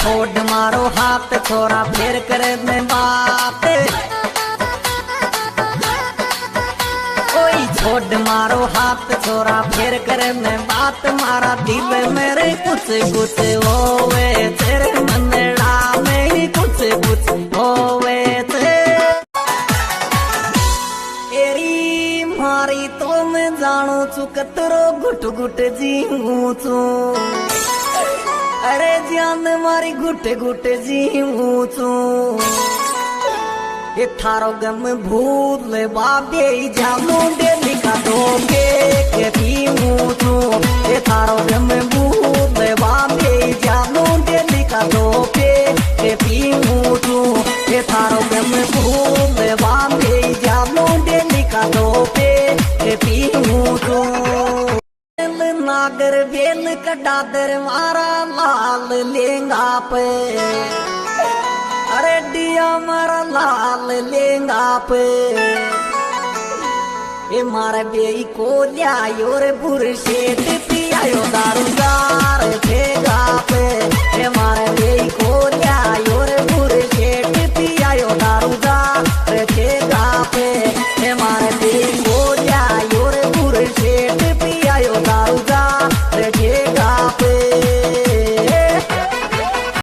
छोड़ मारो हाथ छोरा फिर करे में बात। कोई छोड़ मारो हाथ छोरा फिर करे में बात। मारा दिल मेरे कुछ कुछ होवे तेरे मनड़ा में कुछ कुछ होवे थे। एरी मारी तो मैं जानू छू कतरो घुट घुट जीऊं छू। अरे जान मारी घुट घुट जीऊं छू। ये थारो गम भूल बाबे जामू डेली का दोगे के पीऊं छू। ये थारो गम भूल बाबे जामू डेली का दोगे के पीऊं छू। ये थारो गम भूल बाबे जामू डेली का दोगे के पीऊं छू। नागर बेल कडादर मारा लाल लेंगा पे। अरे डिया मारा लाल लेंगा पे। ए मारा बेई को लियायो रे बुरशेट पियायो दारूदार फेगा।